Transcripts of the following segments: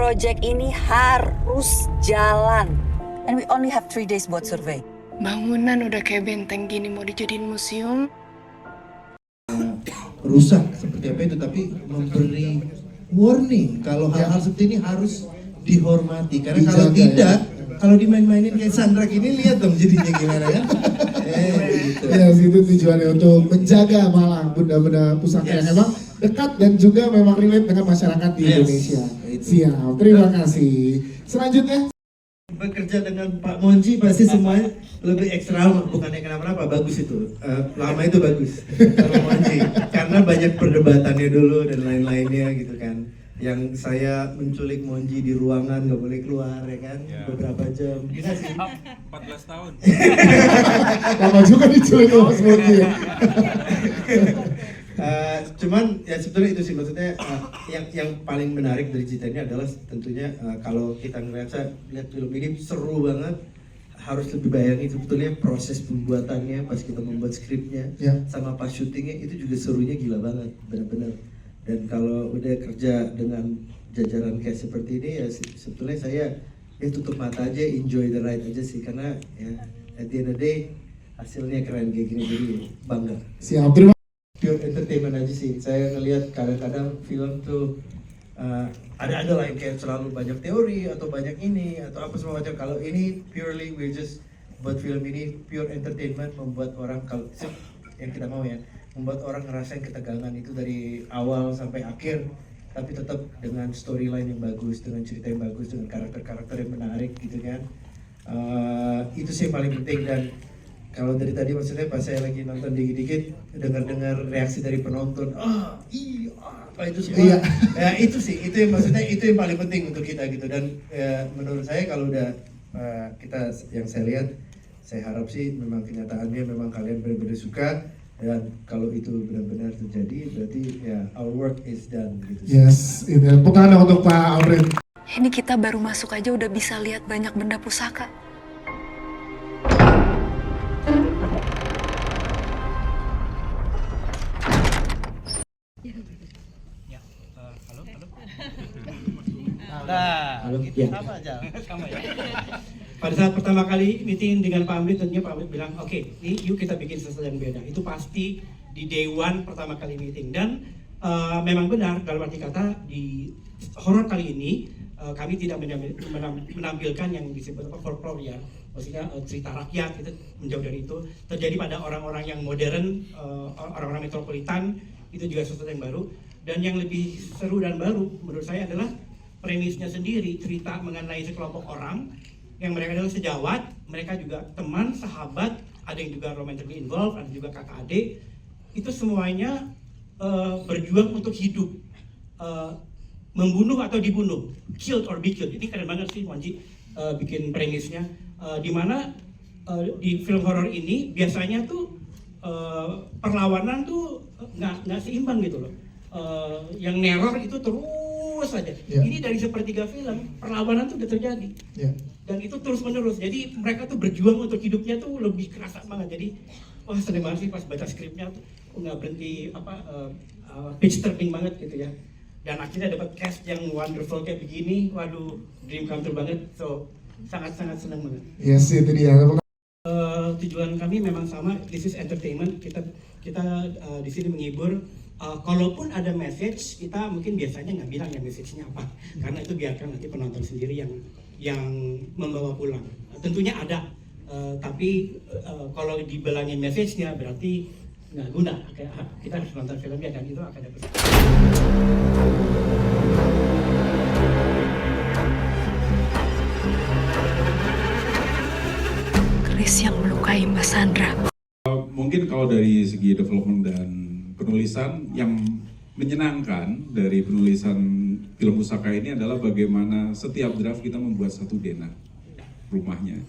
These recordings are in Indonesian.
project ini harus jalan. And we only have 3 days buat survey. Bangunan udah kayak benteng gini mau dijadiin museum. Rusak seperti apa itu, tapi memberi warning kalau hal-hal seperti ini harus dihormati. Karena kalau tidak, kalau dimain-mainin kayak Sandra gini, lihat dong jadinya gimana kan? Gitu. Ya, itu tujuannya untuk menjaga Malang, benda-benda pusaka yang memang dekat dan juga memang relate dengan masyarakat di Indonesia. Siap, terima kasih. Selanjutnya, bekerja dengan Pak Monji pasti semuanya lebih ekstra, bukannya kenapa-napa, bagus itu. Lama itu bagus, Pak Monji. Karena banyak perdebatannya dulu dan lain-lainnya gitu kan. Yang saya menculik Monji di ruangan, nggak boleh keluar ya kan, beberapa jam. Gila sih. 14 tahun. lama juga diculik sama Mas Monji ya. Cuman ya sebetulnya itu sih maksudnya, yang paling menarik dari cerita ini adalah tentunya kalau kita lihat film ini seru banget, harus lebih bayangin sebetulnya proses pembuatannya pas kita membuat skripnya sama pas syutingnya itu juga serunya gila banget benar-benar. Dan kalau udah kerja dengan jajaran kayak seperti ini ya sebetulnya saya ya tutup mata aja, enjoy the ride aja sih, karena ya at the end of the day hasilnya keren kayak gini, jadi bangga. Siap, terima Pure entertainment aja sih. Saya ngelihat kadang-kadang film tuh ada lah yang kayak selalu banyak teori atau banyak ini atau apa semua macam. Kalau ini purely we just buat film ini pure entertainment, membuat orang, kalau yang kita mau ya, membuat orang ngerasain ketegangan itu dari awal sampai akhir, tapi tetap dengan storyline yang bagus, dengan cerita yang bagus, dengan karakter-karakter yang menarik gitu kan. Itu sih yang paling penting. Dan kalau dari tadi maksudnya pas saya lagi nonton dikit-dikit dengar reaksi dari penonton, itu semua, ya itu sih, itu yang maksudnya itu yang paling penting untuk kita gitu. Dan menurut saya kalau udah kita yang saya lihat, saya harap sih memang kenyataannya memang kalian benar-benar suka, dan kalau itu benar-benar terjadi berarti ya our work is done gitu. Yes, itu tepuk tangan untuk Pak Aurin. Ini kita baru masuk aja udah bisa lihat banyak benda pusaka. Halo, ya. Sama ya. Pada saat pertama kali meeting dengan Pak Amrit, tentunya Pak Amrit bilang, oke, yuk kita bikin sesuatu yang beda. Itu pasti di day one pertama kali meeting. Dan memang benar, dalam arti kata, di horor kali ini, kami tidak menampilkan yang disebut folklore ya. Maksudnya cerita rakyat, itu menjauh dari itu. Terjadi pada orang-orang yang modern, orang-orang metropolitan, itu juga sesuatu yang baru. Dan yang lebih seru dan baru menurut saya adalah premisnya sendiri, cerita mengenai sekelompok orang yang mereka adalah sejawat, mereka juga teman, sahabat, ada yang juga romantically involved, ada juga kakak adik. Itu semuanya berjuang untuk hidup, membunuh atau dibunuh, killed or be killed. Ini keren banget sih Monji bikin premisnya, dimana di film horor ini biasanya tuh perlawanan tuh nggak seimbang gitu loh. Yang neror itu terus saja. Ini dari sepertiga film perlawanan tuh udah terjadi. Dan itu terus menerus. Jadi mereka tuh berjuang untuk hidupnya tuh lebih kerasa banget. Jadi wah seneng banget sih pas baca skripnya tuh nggak berhenti page turning banget gitu ya. Dan akhirnya dapat cast yang wonderful kayak begini. Waduh, dream come true banget. So sangat-sangat senang banget. Yes, itu dia. Tujuan kami memang sama, this is entertainment. Kita di sini menghibur. Kalaupun ada message, kita mungkin biasanya nggak bilang ya message-nya apa, karena itu biarkan nanti penonton sendiri yang membawa pulang. Tentunya ada, tapi kalau dibilangin message-nya berarti nggak guna. Kita harus nonton filmnya dan itu akan dapat. Keris yang melukai Mbak Sandra. Mungkin kalau dari segi development dan penulisan, yang menyenangkan dari penulisan film Pusaka ini adalah bagaimana setiap draft kita membuat satu denah rumahnya.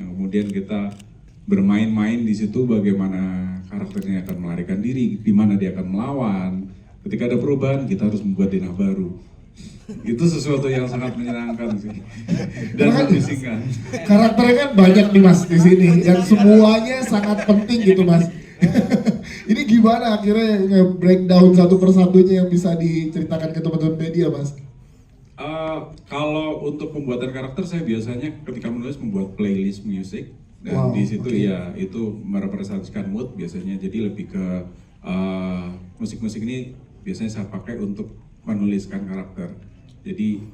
Yang kemudian kita bermain-main di situ bagaimana karakternya akan melarikan diri, di mana dia akan melawan. Ketika ada perubahan, kita harus membuat denah baru. Itu sesuatu yang sangat menyenangkan sih. Dan memusingkan. Karakternya kan banyak nih Mas di sini, dan semuanya sangat penting gitu Mas. Ini gimana akhirnya nge-breakdown satu persatunya yang bisa diceritakan ke teman-teman media Mas? Kalau untuk pembuatan karakter saya biasanya ketika menulis membuat playlist musik dan Wow, di situ oke. ya itu merepresentasikan mood biasanya, jadi lebih ke musik-musik ini biasanya saya pakai untuk menuliskan karakter. Jadi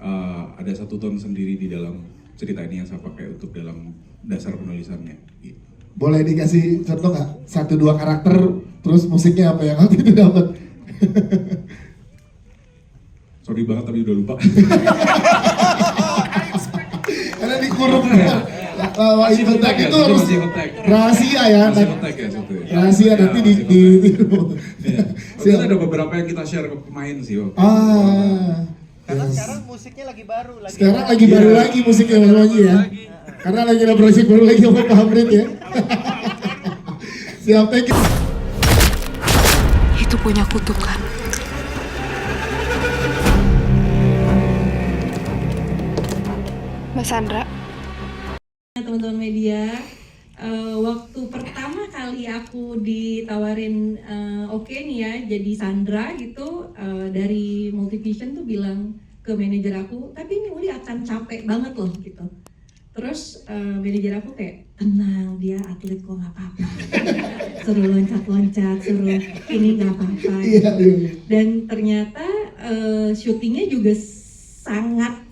ada satu tone sendiri di dalam cerita ini yang saya pakai untuk dalam dasar penulisannya. Gitu. Boleh dikasih contoh nggak? 1-2 karakter, terus musiknya apa yang waktu itu dapat? Sorry banget tapi udah lupa. Karena dikurung ya. Masih Infotek kontak ya, itu harus masih kontak. rahasia ya. Masih kontak ya situ. Rahasia nanti di Iya. Waktu itu ada beberapa yang kita share ke pemain sih. Waktu. Karena yes. sekarang musiknya lagi baru lagi. Sekarang lagi baru Iya. lagi musiknya Mas Panji ya. Karena lagi ada project baru lagi sama Pak Hamrit ya. Siap, thank you. Itu punya kutukan. Mas Sandra, teman-teman media, waktu pertama kali aku ditawarin oke nih ya jadi Sandra gitu, dari Multivision tuh bilang ke manajer aku, tapi ini Uli akan capek banget loh gitu. Terus manajer aku kayak, tenang, dia atlet kok nggak apa-apa. Suruh loncat-loncat, suruh ini nggak apa-apa. Iya, iya. Dan ternyata syutingnya juga sangat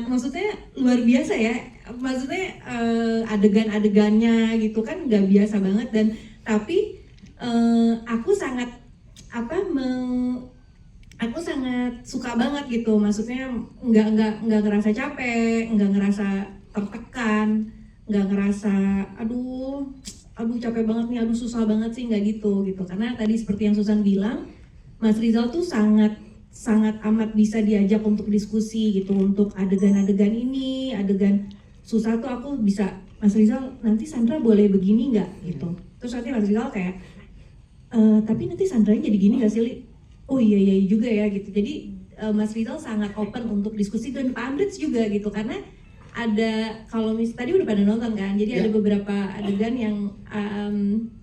maksudnya luar biasa ya, maksudnya adegan-adegannya gitu kan nggak biasa banget, dan tapi aku sangat aku sangat suka banget gitu, maksudnya nggak ngerasa capek, nggak ngerasa tertekan, nggak ngerasa aduh capek banget nih, aduh susah banget sih, nggak gitu, karena tadi seperti yang Susan bilang, Mas Rizal tuh sangat amat bisa diajak untuk diskusi gitu, untuk adegan-adegan ini, adegan susah tuh aku bisa, Mas Rizal nanti Sandra boleh begini nggak gitu, terus nanti Mas Rizal kayak tapi nanti Sandranya jadi gini nggak sih Li? Oh iya juga ya gitu. Jadi Mas Rizal sangat open untuk diskusi, dan Pak Amrits juga gitu, karena ada, kalau tadi udah pada nonton kan, jadi ada beberapa adegan yang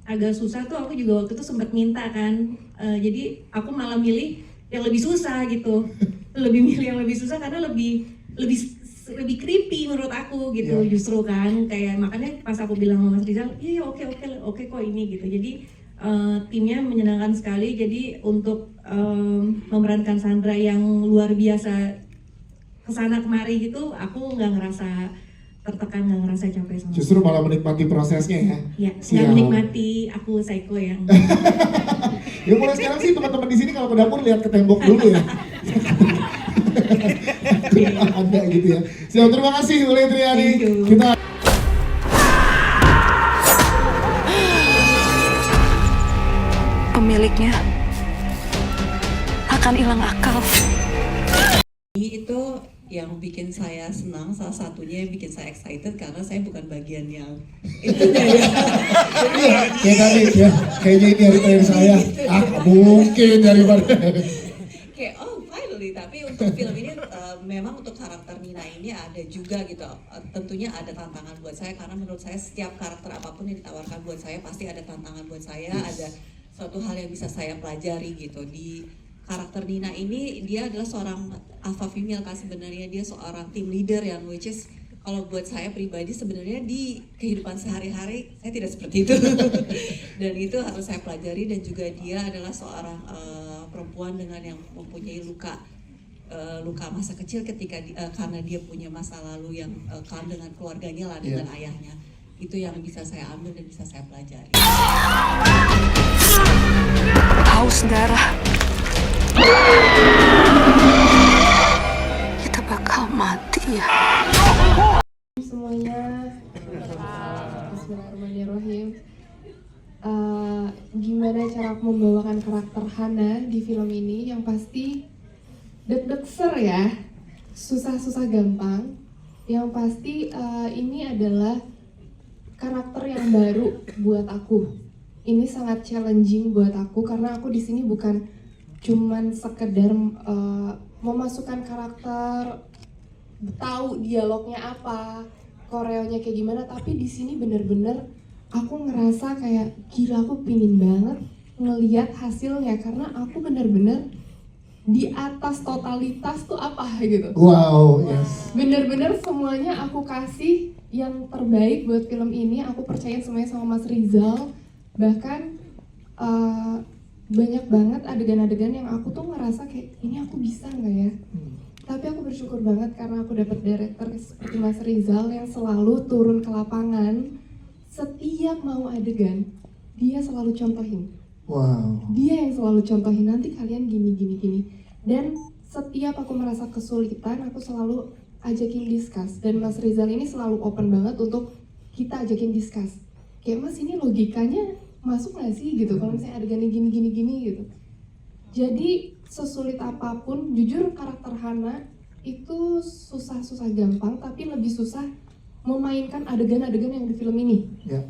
agak susah tuh, aku juga waktu itu sempat minta kan, jadi aku malah milih yang lebih susah gitu, milih yang lebih susah karena lebih creepy menurut aku gitu, justru kan, kayak makanya pas aku bilang sama Mas Rizal, iya oke kok ini gitu, jadi timnya menyenangkan sekali, jadi untuk memerankan Sandra yang luar biasa kesana kemari gitu, aku nggak ngerasa tertekan, nggak ngerasa capek sama. Justru malah menikmati prosesnya ya. Ya, nggak menikmati, aku psycho yang. Ya mulai sekarang sih teman-teman di sini kalau ke dapur lihat ke tembok dulu ya. Ada gitu ya. Siap, terima kasih Uli Triani. Thank you. Kita pemiliknya akan hilang akal. Itu yang bikin saya senang, salah satunya yang bikin saya excited karena saya bukan bagian yang itunya ya. kayak tadi ya, kayaknya ini hari terakhir saya. Mungkin daripada. Kayak finally, tapi untuk film ini memang untuk karakter Nina ini ada juga gitu. Tentunya ada tantangan buat saya karena menurut saya setiap karakter apapun yang ditawarkan buat saya pasti ada tantangan buat saya, ada suatu hal yang bisa saya pelajari gitu. Di karakter Nina ini dia adalah seorang alpha female kan, sebenarnya dia seorang team leader yang which is kalau buat saya pribadi sebenarnya di kehidupan sehari-hari saya tidak seperti itu. Dan itu harus saya pelajari, dan juga dia adalah seorang perempuan dengan yang mempunyai luka masa kecil ketika karena dia punya masa lalu yang kelam dengan keluarganya lah, dengan ayahnya. Itu yang bisa saya ambil dan bisa saya pelajari. Haus darah. Kita bakal mati ya. Semuanya, Bismillahirrahmanirrahim. Gimana cara aku membawakan karakter Hana di film ini? Yang pasti deg-deg ser ya, susah-susah gampang. Yang pasti ini adalah karakter yang baru buat aku. Ini sangat challenging buat aku karena aku di sini bukan cuman sekedar memasukkan karakter, tahu dialognya apa, koreonya kayak gimana, tapi di sini bener-bener aku ngerasa kayak gila, aku pingin banget ngeliat hasilnya karena aku bener-bener di atas totalitas tuh apa gitu. Wow, yes. Bener-bener semuanya aku kasih yang terbaik buat film ini. Aku percaya semuanya sama Mas Rizal. Bahkan banyak banget adegan-adegan yang aku tuh ngerasa kayak ini aku bisa nggak ya. Tapi aku bersyukur banget karena aku dapat director seperti Mas Rizal yang selalu turun ke lapangan. Setiap mau adegan, dia selalu contohin. Wow. Dia yang selalu contohin, nanti kalian gini. Dan setiap aku merasa kesulitan, aku selalu ajakin discuss. Dan Mas Rizal ini selalu open banget untuk kita ajakin discuss. Kayak Mas ini logikanya masuk gak sih gitu, kalau misalnya adegannya gini gitu. Jadi sesulit apapun, jujur karakter Hana itu susah gampang, tapi lebih susah memainkan adegan-adegan yang di film ini. Ya.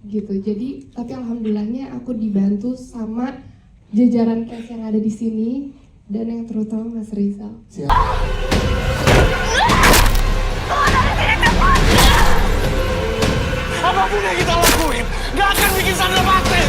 Gitu. Jadi tapi alhamdulillahnya aku dibantu sama jajaran cast yang ada di sini dan yang terutama Mas Rizal. Siap. Apapun yang kita lakuin, gak akan bikin Sandra mati.